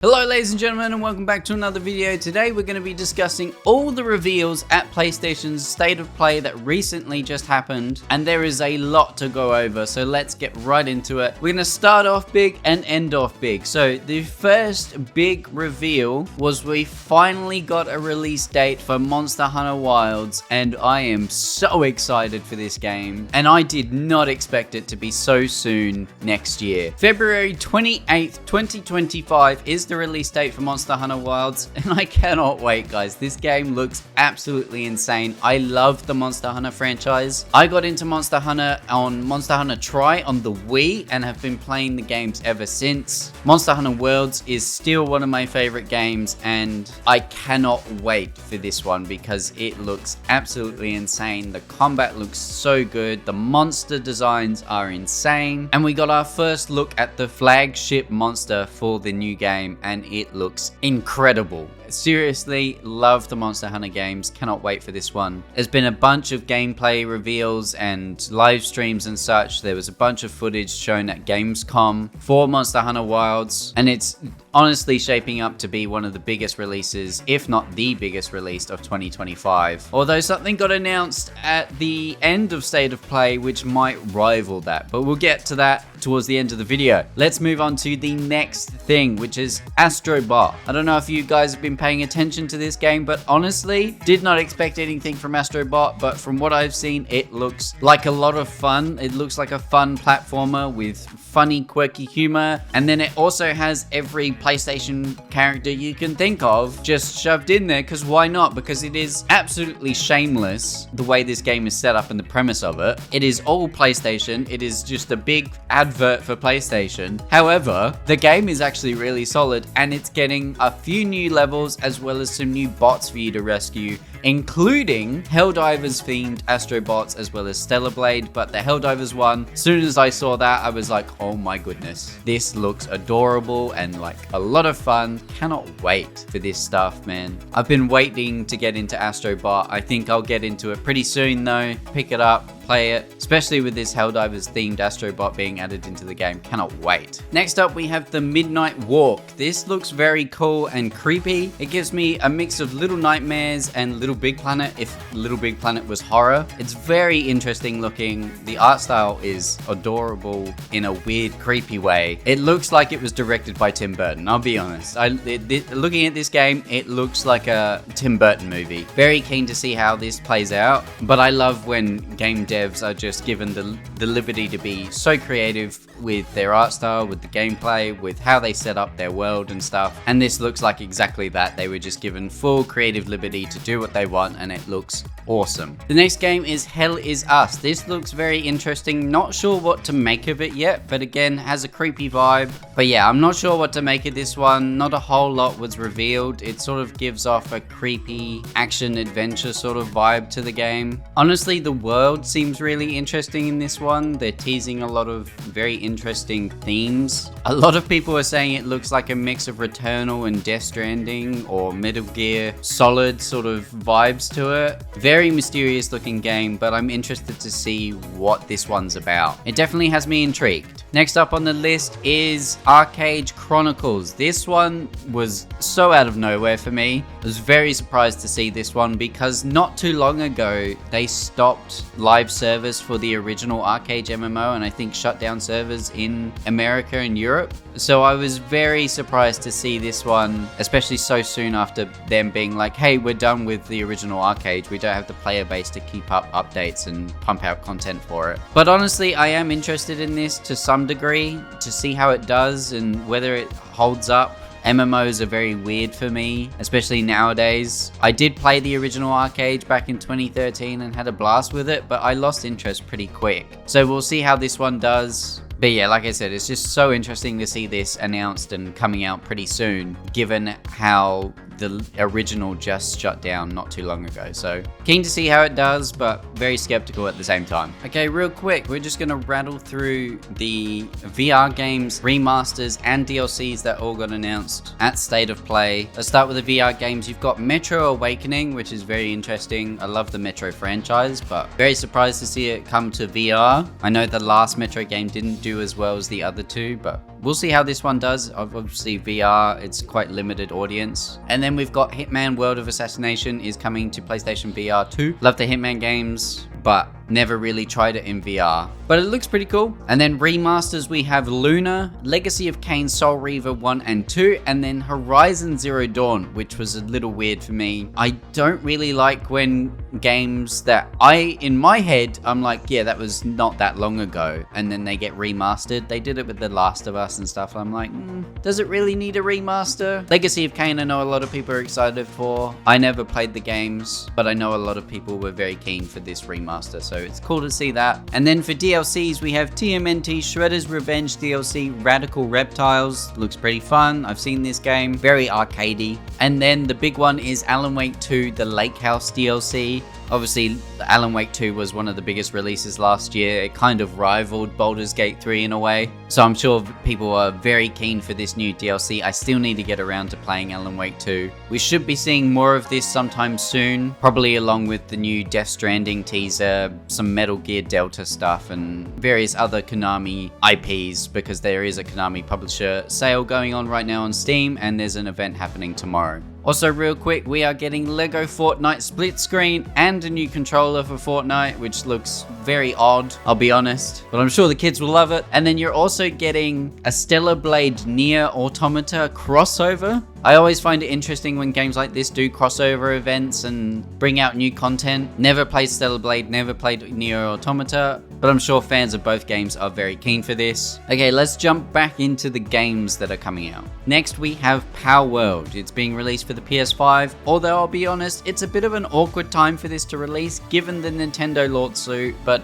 Hello ladies and gentlemen, and welcome back to another video. Today we're going to be discussing all the reveals at PlayStation's State of Play that recently just happened, and there is a lot to go over, so let's get right into it. We're going to start off big and end off big. So the first big reveal was we finally got a release date for Monster Hunter Wilds, and I am so excited for this game, and I did not expect it to be so soon next year. February 28th, 2025 is the release date for Monster Hunter Wilds, and I cannot wait, guys. This game looks absolutely insane. I love the Monster Hunter franchise. I got into Monster Hunter on Monster Hunter Tri on the Wii and have been playing the games ever since. Monster Hunter Worlds is still one of my favorite games, and I cannot wait for this one because it looks absolutely insane. The combat looks so good. The monster designs are insane, and we got our first look at the flagship monster for the new game, and it looks incredible. Seriously, love the Monster Hunter games. Cannot wait for this one. There's been a bunch of gameplay reveals and live streams and such. There was a bunch of footage shown at Gamescom for Monster Hunter Wilds, and it's honestly shaping up to be one of the biggest releases, if not the biggest release of 2025. Although something got announced at the end of State of Play which might rival that, but we'll get to that towards the end of the video. Let's move on to the next thing, which is Astro Bot. I don't know if you guys have been paying attention to this game, but honestly, did not expect anything from Astro Bot, but from what I've seen, it looks like a lot of fun. It looks like a fun platformer with funny, quirky humor, and then it also has every PlayStation character you can think of just shoved in there, because why not? Because it is absolutely shameless the way this game is set up and the premise of it. It is all PlayStation. It is just a big advert for PlayStation. However, the game is actually really solid, and it's getting a few new levels as well as some new bots for you to rescue, including Helldivers themed Astro Bots as well as Stellar Blade. But the Helldivers one, as soon as I saw that, I was like, oh my goodness, this looks adorable and like a lot of fun. Cannot wait for this stuff, man. I've been waiting to get into Astro Bot. I think I'll get into it pretty soon though. Pick it up, play it, especially with this Helldivers themed Astro Bot being added into the game. Cannot wait. Next up, we have the Midnight Walk. This looks very cool and creepy. It gives me a mix of Little Nightmares and Little Big Planet, if Little Big Planet was horror. It's very interesting looking. The art style is adorable in a weird, creepy way. It looks like it was directed by Tim Burton, I'll be honest. Looking at this game, it looks like a Tim Burton movie. Very keen to see how this plays out, but I love when game devs are just given the liberty to be so creative with their art style, with the gameplay, with how they set up their world and stuff. And this looks like exactly that. They were just given full creative liberty to do what they want, and it looks awesome. The next game is Hell Is Us. This looks very interesting. Not sure what to make of it yet, but again, has a creepy vibe. But yeah, I'm not sure what to make of this one. Not a whole lot was revealed. It sort of gives off a creepy action adventure sort of vibe to the game. Honestly, the world seems really interesting in this one. They're teasing a lot of very interesting themes. A lot of people are saying it looks like a mix of Returnal and Death Stranding or Metal Gear Solid sort of vibes to it. Very mysterious looking game, but I'm interested to see what this one's about. It definitely has me intrigued. Next up on the list is Archeage Chronicles. This one was so out of nowhere for me. I was very surprised to see this one because not too long ago they stopped live service for the original Archeage MMO, and I think shut down servers in America and Europe. So I was very surprised to see this one, especially so soon after them being like, hey, we're done with the original Archeage. We don't have the player base to keep up updates and pump out content for it. But honestly, I am interested in this to some degree to see how it does and whether it holds up. MMOs are very weird for me, especially nowadays. I did play the original Archeage back in 2013 and had a blast with it, but I lost interest pretty quick. So we'll see how this one does. But yeah, like I said, it's just so interesting to see this announced and coming out pretty soon, given how the original just shut down not too long ago. So keen to see how it does, but very skeptical at the same time. Okay, real quick, we're just gonna rattle through the VR games, remasters, and DLCs that all got announced at State of Play. Let's start with the VR games. You've got Metro Awakening, which is very interesting. I love the Metro franchise, but very surprised to see it come to VR. I know the last Metro game didn't do as well as the other two, but We'll see how this one does. Obviously VR, it's quite limited audience. And then we've got Hitman World of Assassination is coming to PlayStation VR 2. Love the Hitman games, but never really tried it in VR. But it looks pretty cool. And then remasters, we have Luna, Legacy of Kain, Soul Reaver 1 and 2, and then Horizon Zero Dawn, which was a little weird for me. I don't really like when games that in my head, I'm like, yeah, that was not that long ago, and then they get remastered. They did it with The Last of Us and stuff. I'm like, does it really need a remaster? Legacy of Kain, I know a lot of people are excited for. I never played the games, but I know a lot of people were very keen for this remaster, so it's cool to see that. And then for DLCs, we have TMNT Shredder's Revenge DLC Radical Reptiles. Looks pretty fun. I've seen this game, very arcadey. And then the big one is Alan Wake 2, the Lake House DLC. Obviously, Alan Wake 2 was one of the biggest releases last year. It kind of rivaled Baldur's Gate 3 in a way. So I'm sure people are very keen for this new DLC. I still need to get around to playing Alan Wake 2. We should be seeing more of this sometime soon, probably along with the new Death Stranding teaser, some Metal Gear Delta stuff, and various other Konami IPs, because there is a Konami publisher sale going on right now on Steam, and there's an event happening tomorrow. Also, real quick, we are getting Lego Fortnite split screen and a new controller for Fortnite, which looks very odd, I'll be honest, but I'm sure the kids will love it. And then you're also getting a Stellar Blade Nier Automata crossover. I always find it interesting when games like this do crossover events and bring out new content. Never played Stellar Blade, never played Nier Automata, but I'm sure fans of both games are very keen for this. Okay, let's jump back into the games that are coming out. Next, we have Palworld. It's being released for the PS5, although I'll be honest, it's a bit of an awkward time for this to release given the Nintendo lawsuit, but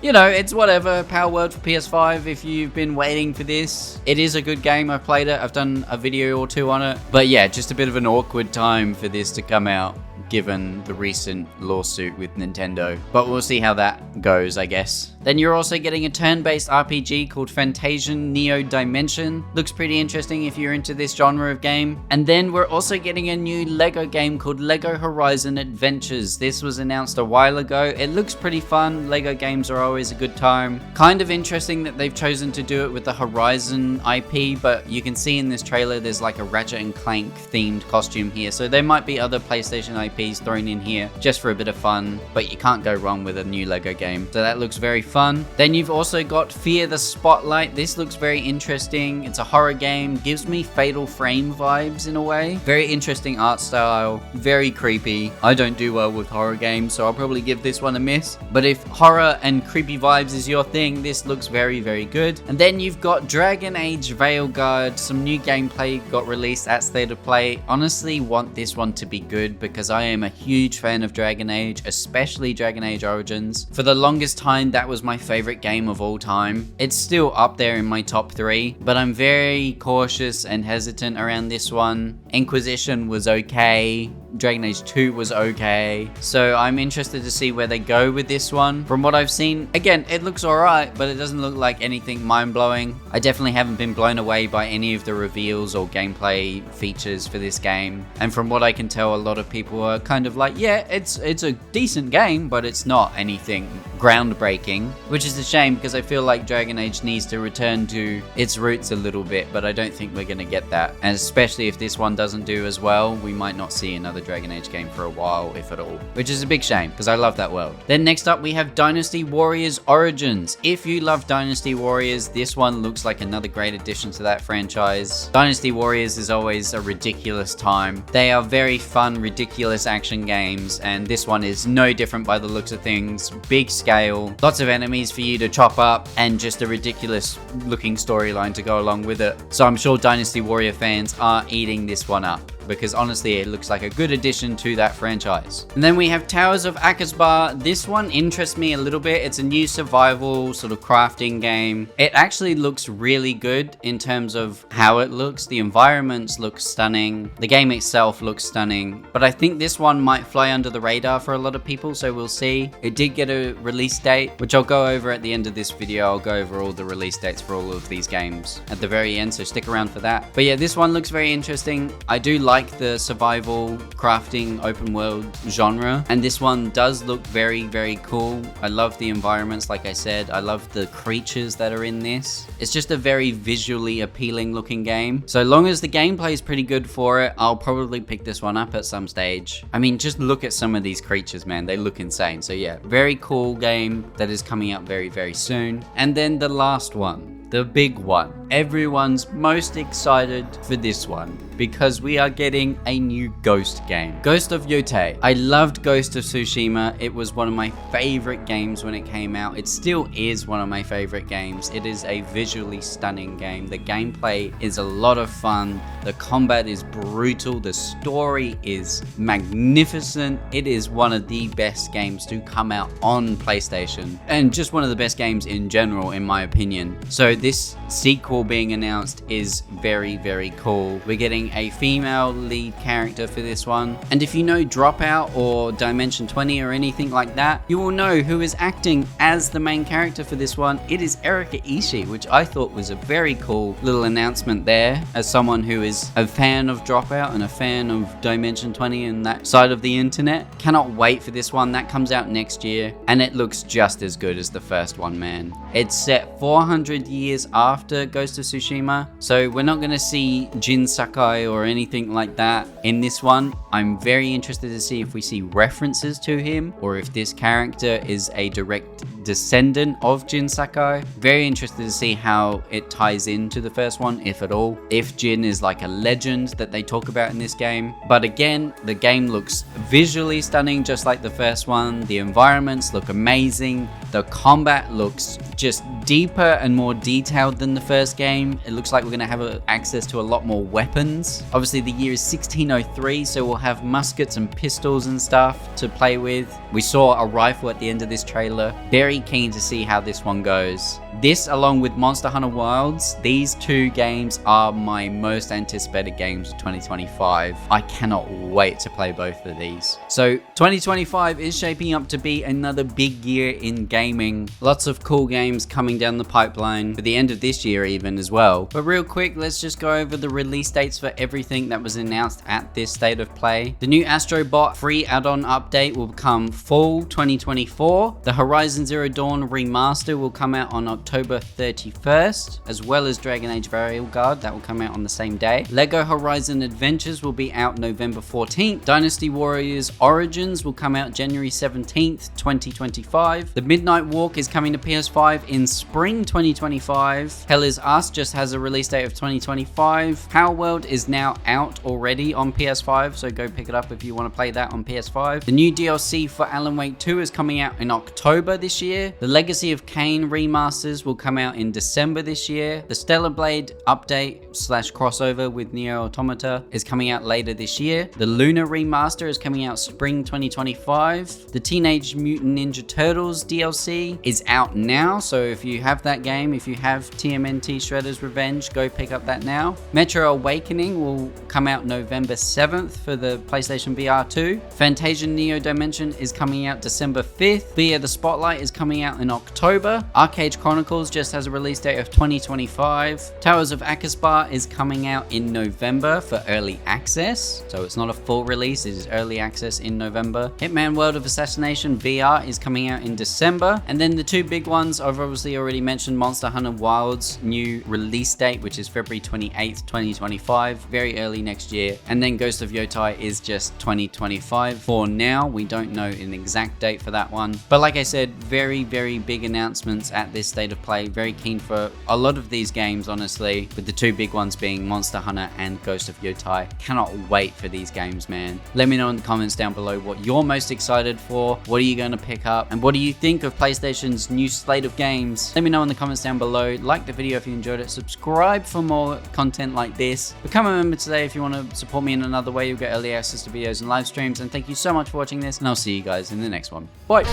you know, it's whatever. Palworld for PS5, if you've been waiting for this, it is a good game. I've played it, I've done a video or two on it, but yeah, just a bit of an awkward time for this to come out given the recent lawsuit with Nintendo. But we'll see how that goes, I guess. Then you're also getting a turn-based RPG called Fantasian Neo Dimension. Looks pretty interesting if you're into this genre of game. And then we're also getting a new Lego game called Lego Horizon Adventures. This was announced a while ago. It looks pretty fun. Lego games are always a good time. Kind of interesting that they've chosen to do it with the Horizon IP, but you can see in this trailer there's like a Ratchet and Clank themed costume here. So there might be other PlayStation IPs thrown in here just for a bit of fun, but you can't go wrong with a new Lego game. So that looks very fun. Then you've also got Fear the Spotlight. This looks very interesting. It's a horror game, gives me Fatal Frame vibes in a way. Very interesting art style, very creepy. I don't do well with horror games, so I'll probably give this one a miss. But if horror and creepy vibes is your thing, this looks very, very good. And then you've got Dragon Age Veilguard. Some new gameplay got released at State of Play. Honestly, want this one to be good because I am a huge fan of Dragon Age, especially Dragon Age Origins. For the longest time, that was my favorite game of all time. It's still up there in my top 3, but I'm very cautious and hesitant around this one. Inquisition was okay. Dragon Age 2 was okay, so I'm interested to see where they go with this one. From what I've seen, again, it looks alright, but it doesn't look like anything mind-blowing. I definitely haven't been blown away by any of the reveals or gameplay features for this game, and from what I can tell, a lot of people are kind of like, yeah, it's a decent game, but it's not anything groundbreaking, which is a shame because I feel like Dragon Age needs to return to its roots a little bit, but I don't think we're going to get that, and especially if this one doesn't do as well, we might not see another Dragon Age game for a while, if at all, which is a big shame because I love that world. Then next up we have Dynasty Warriors Origins. If you love Dynasty Warriors, this one looks like another great addition to that franchise. Dynasty Warriors is always a ridiculous time. They are very fun, ridiculous action games, and this one is no different by the looks of things. Big scale, lots of enemies for you to chop up, and just a ridiculous looking storyline to go along with it. So I'm sure Dynasty Warrior fans are eating this one up, because honestly it looks like a good addition to that franchise. And then we have Towers of Aghasba. This one interests me a little bit. It's a new survival sort of crafting game. It actually looks really good in terms of how it looks. The environments look stunning. The game itself looks stunning. But I think this one might fly under the radar for a lot of people, so we'll see. It did get a release date, which I'll go over at the end of this video. I'll go over all the release dates for all of these games at the very end, so stick around for that. But yeah, this one looks very interesting. I do like like the survival, crafting, open world genre, and this one does look very, very cool. I love the environments, like I said. I love the creatures that are in this. It's just a very visually appealing looking game. So long as the gameplay is pretty good for it, I'll probably pick this one up at some stage. I mean, just look at some of these creatures, man. They look insane. So yeah, very cool game that is coming out very, very soon. And then the last one, the big one. Everyone's most excited for this one because we are getting a new Ghost game. Ghost of Yotei. I loved Ghost of Tsushima. It was one of my favorite games when it came out. It still is one of my favorite games. It is a visually stunning game. The gameplay is a lot of fun. The combat is brutal. The story is magnificent. It is one of the best games to come out on PlayStation, and just one of the best games in general, in my opinion. So this sequel being announced is very, very cool. We're getting a female lead character for this one, and if you know Dropout or Dimension 20 or anything like that, you will know who is acting as the main character for this one. It is Erika Ishii, which I thought was a very cool little announcement there, as someone who is a fan of Dropout and a fan of Dimension 20 and that side of the internet. Cannot wait for this one. That comes out next year, and it looks just as good as the first one, man. It's set 400 years after Ghost of Tsushima, so we're not going to see Jin Sakai or anything like that in this one. I'm very interested to see if we see references to him or if this character is a direct descendant of Jin Sakai. Very interested to see how it ties into the first one, if at all. If Jin is like a legend that they talk about in this game. But again, the game looks visually stunning just like the first one. The environments look amazing. The combat looks just deeper and more detailed than the first game. It looks like we're going to have access to a lot more weapons. Obviously the year is 1603, so we'll have muskets and pistols and stuff to play with. We saw a rifle at the end of this trailer. Very keen to see how this one goes. This, along with Monster Hunter Wilds, these two games are my most anticipated games of 2025. I cannot wait to play both of these. So 2025 is shaping up to be another big year in gaming. Lots of cool games coming down the pipeline for the end of this year even as well. But real quick, let's just go over the release dates for everything that was announced at this State of Play. The new Astro Bot free add-on update will come fall 2024. The Horizon Zero Dawn remaster will come out on October 31st, as well as Dragon Age Veilguard, that will come out on the same day. Lego Horizon Adventures will be out November 14th. Dynasty Warriors Origins will come out January 17th, 2025. The Midnight Walk is coming to PS5 in spring 2025. Hell is Us just has a release date of 2025. Palworld is now out already on PS5, so go pick it up if you want to play that on PS5. The new DLC for Alan Wake 2 is coming out in October this year. The Legacy of Kain remasters will come out in December this year. The Stellar Blade update / crossover with Nier Automata is coming out later this year. The Luna remaster is coming out spring 2025. The Teenage Mutant Ninja Turtles DLC is out now, so if you have that game, if you have TMNT Shredder's Revenge, go pick up that now. Metro Awakening will come out November 7th for the PlayStation VR 2. Fantasian Neo Dimension is coming out December 5th. Fear the Spotlight is coming out in October. Archeage Chronicles just has a release date of 2025. Towers of Aghasba is coming out in November for early access, so it's not a full release, it is early access in November. Hitman World of Assassination VR is coming out in December. And then the two big ones I've obviously already mentioned, Monster Hunter Wilds new release date, which is February 28th, 2025, very early next year. And then Ghost of Yotei is just 2025 for now. We don't know an exact date for that one, but like I said, very, very big announcements at this State of Play. Very keen for a lot of these games, honestly, with the two big ones being Monster Hunter and Ghost of Yotei. Cannot wait for these games, man. Let me know in the comments down below what you're most excited for. What are you going to pick up, and what do you think of PlayStation's new slate of games? Let me know in the comments down below. Like the video if you enjoyed it. Subscribe for more content like this. Become a member today if you want to support me in another way. You'll get early access to videos and live streams. And thank you so much for watching this, and I'll see you guys in the next one. Bye.